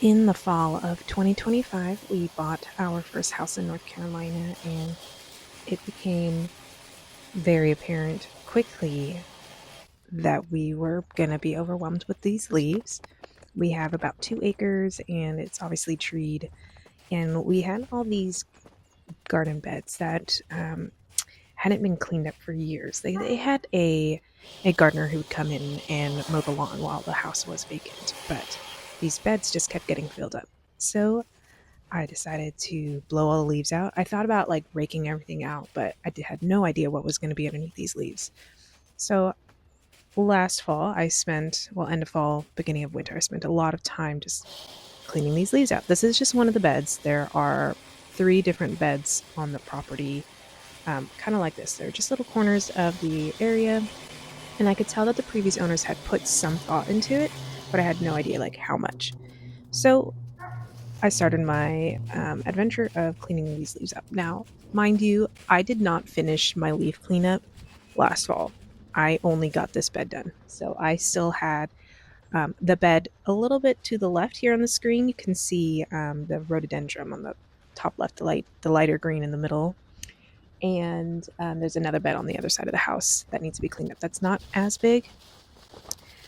In the fall of 2025, we bought our first house in North Carolina, and it became very apparent quickly that we were going to be overwhelmed with these leaves. We have about 2 acres, and it's obviously treed. And we had all these garden beds that hadn't been cleaned up for years. They had a gardener who would come in and mow the lawn while the house was vacant, but these beds just kept getting filled up. So I decided to blow all the leaves out. I thought about like raking everything out, but had no idea what was going to be underneath these leaves. So last fall, end of fall, beginning of winter, I spent a lot of time just cleaning these leaves out. This is just one of the beds. There are 3 different beds on the property, kind of like this. They're just little corners of the area, and I could tell that the previous owners had put some thought into it, but I had no idea like how much. So I started my adventure of cleaning these leaves up. Now, mind you, I did not finish my leaf cleanup last fall. I only got this bed done. So I still had the bed a little bit to the left here on the screen. You can see the rhododendron on the top left, the lighter green in the middle. And there's another bed on the other side of the house that needs to be cleaned up. That's not as big.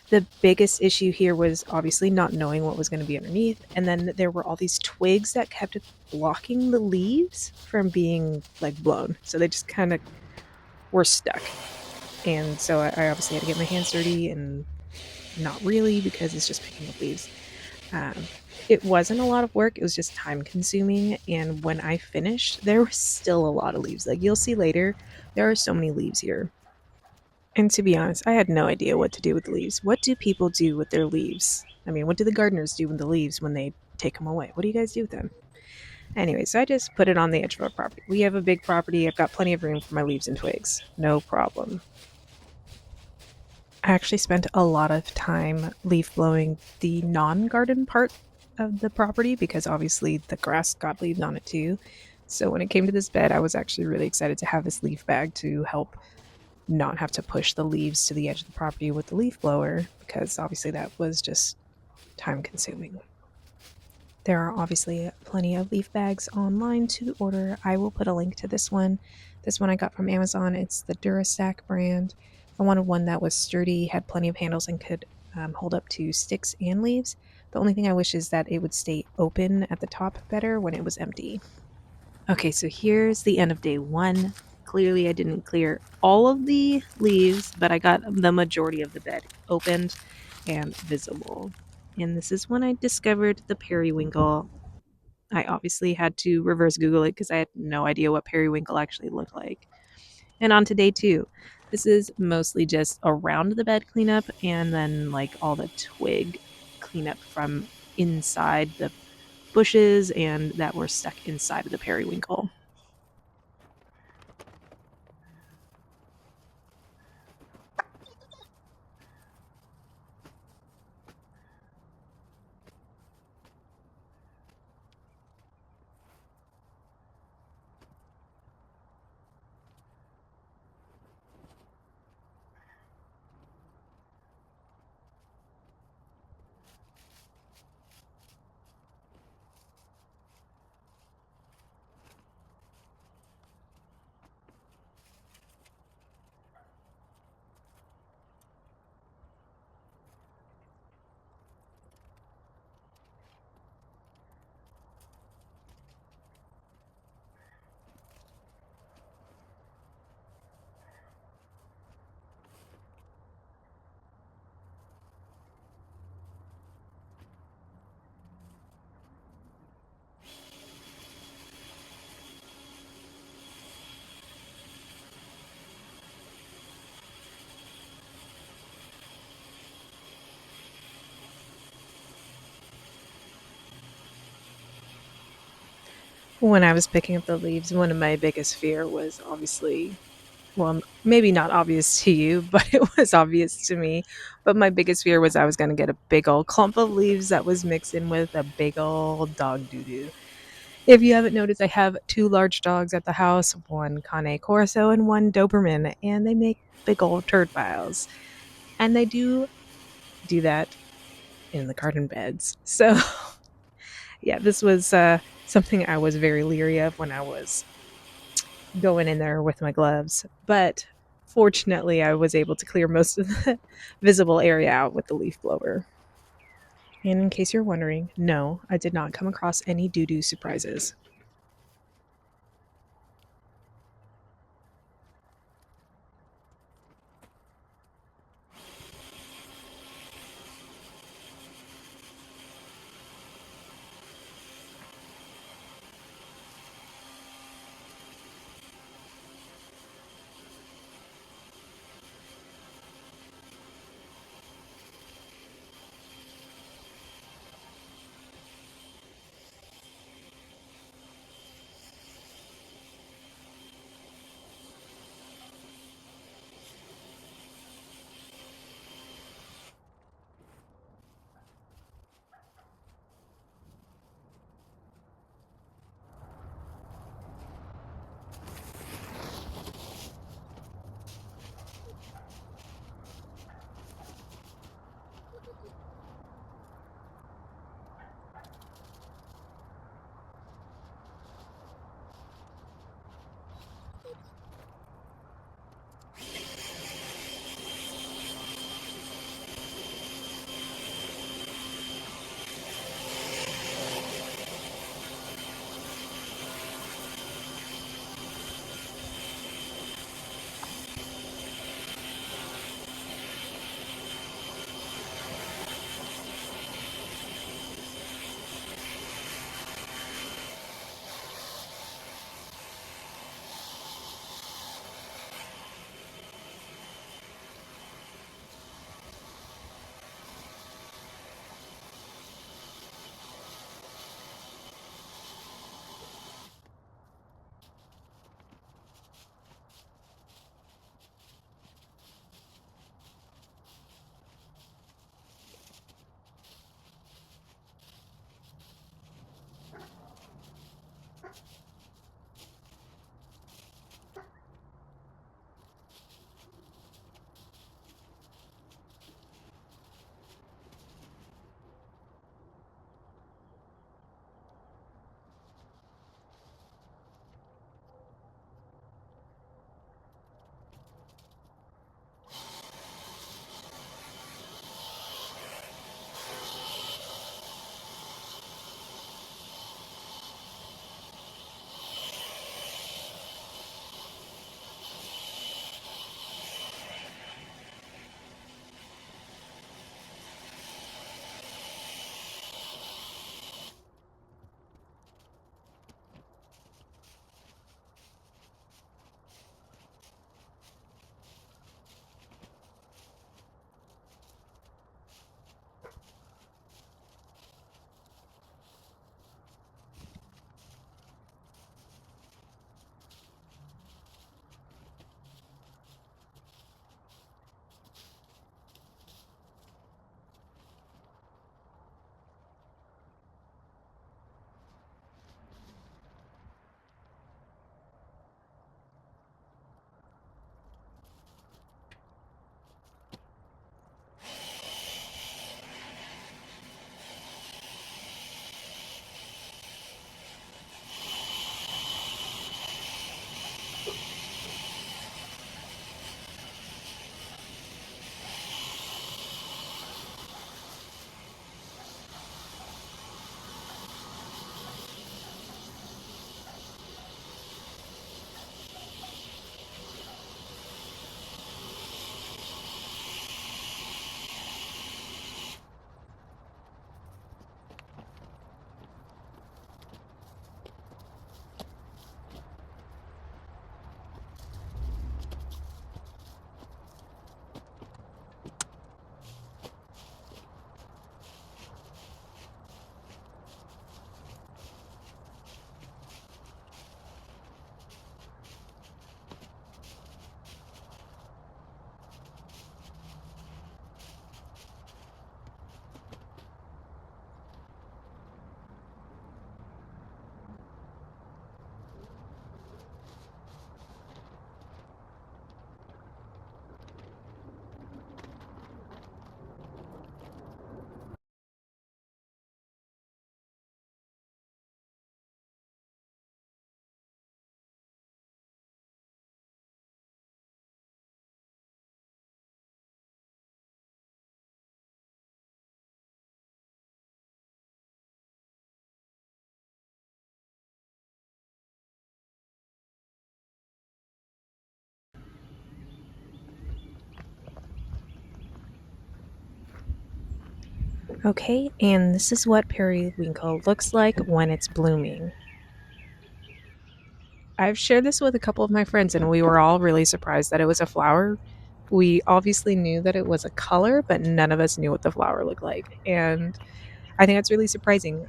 The biggest issue here was obviously not knowing what was going to be underneath, and then there were all these twigs that kept blocking the leaves from being like blown, so they just kind of were stuck. And so I obviously had to get my hands dirty, and not really, because it's just picking up leaves. um, it wasn't a lot of work, it was just time consuming, and when I finished there was still a lot of leaves. Like you'll see later, there are so many leaves here. And to be honest, I had no idea what to do with the leaves. What do people do with their leaves? I mean, what do the gardeners do with the leaves when they take them away? What do you guys do with them? Anyway, so I just put it on the edge of our property. We have a big property. I've got plenty of room for my leaves and twigs. No problem. I actually spent a lot of time leaf blowing the non garden part of the property because obviously the grass got leaves on it too. So when it came to this bed, I was actually really excited to have this leaf bag to help not have to push the leaves to the edge of the property with the leaf blower, because obviously that was just time consuming. There are obviously plenty of leaf bags online to order. I will put a link to this one. This one I got from Amazon. It's the Durastack brand. I wanted one that was sturdy, had plenty of handles, and could hold up to sticks and leaves. The only thing I wish is that it would stay open at the top better when it was empty. Okay, so here's the end of day one. Clearly, I didn't clear all of the leaves, but I got the majority of the bed opened and visible. And this is when I discovered the periwinkle. I obviously had to reverse Google it because I had no idea what periwinkle actually looked like. And on to day two. This is mostly just around the bed cleanup and then like all the twig cleanup from inside the bushes and that were stuck inside of the periwinkle. When I was picking up the leaves, one of my biggest fear was obviously, well, maybe not obvious to you, but it was obvious to me. But my biggest fear was I was going to get a big old clump of leaves that was mixed in with a big old dog doo doo. If you haven't noticed, I have 2 large dogs at the house, one Cane Corso and one Doberman, and they make big old turd piles. And they do that in the garden beds. So Yeah, this was something I was very leery of when I was going in there with my gloves. But fortunately, I was able to clear most of the visible area out with the leaf blower. And in case you're wondering, no, I did not come across any doo doo surprises. Okay, and this is what periwinkle looks like when it's blooming. I've shared this with a couple of my friends, and we were all really surprised that it was a flower. We obviously knew that it was a color, but none of us knew what the flower looked like. And I think that's really surprising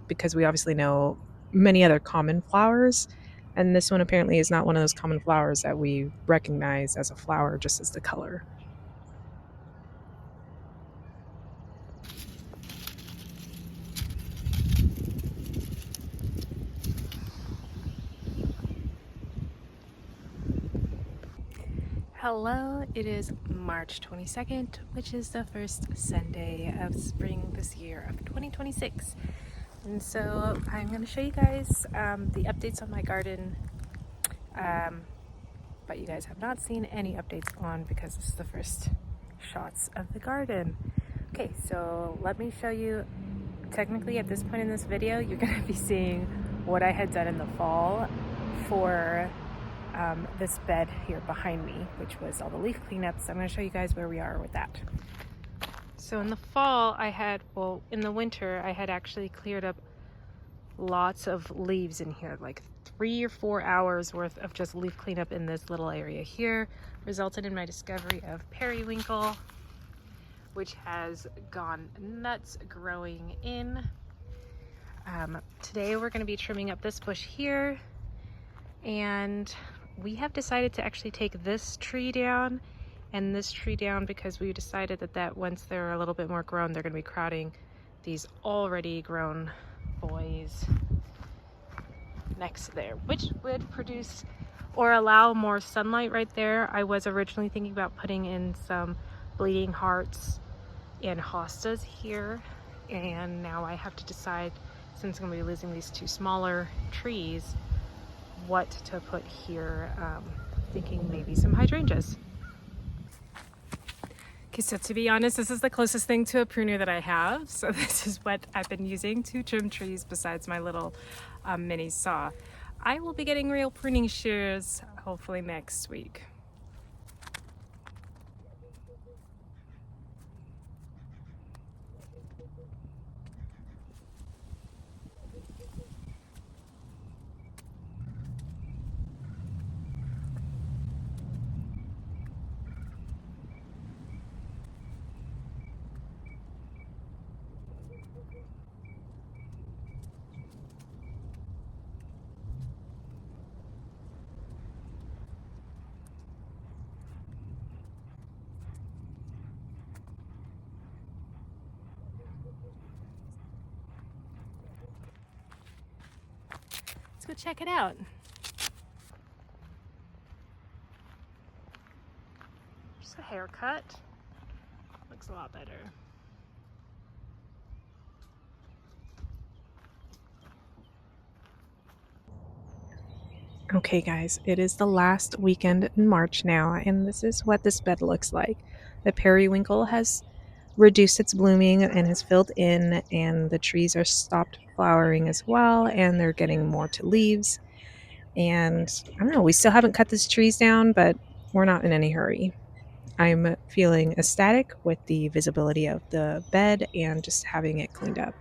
because we obviously know many other common flowers. And this one apparently is not one of those common flowers that we recognize as a flower just as the color. Hello, it is March 22nd, which is the first Sunday of spring this year of 2026. And so I'm going to show you guys the updates on my garden, but you guys have not seen any updates on because this is the first shots of the garden. Okay, so let me show you. Technically at this point in this video, you're going to be seeing what I had done in the fall for this bed here behind me, which was all the leaf cleanups. I'm going to show you guys where we are with that. So in the fall in the winter I had actually cleared up lots of leaves in here, like 3 or 4 hours worth of just leaf cleanup in this little area here, resulted in my discovery of periwinkle, which has gone nuts growing in. Today we're going to be trimming up this bush here, and we have decided to actually take this tree down and this tree down because we decided that once they're a little bit more grown, they're going to be crowding these already grown boys next to there, which would produce or allow more sunlight right there. I was originally thinking about putting in some bleeding hearts and hostas here, and now I have to decide, since I'm going to be losing these 2 smaller trees, what to put here. Thinking maybe some hydrangeas. Okay, so to be honest, this is the closest thing to a pruner that I have. So this is what I've been using to trim trees besides my little mini saw. I will be getting real pruning shears hopefully next week. Let's go check it out. Just a haircut. Looks a lot better. Okay guys, it is the last weekend in March now, and this is what this bed looks like. The periwinkle has reduced its blooming and has filled in, and the trees are stopped flowering as well, and they're getting more to leaves. And I don't know, we still haven't cut these trees down, but we're not in any hurry. I'm feeling ecstatic with the visibility of the bed and just having it cleaned up.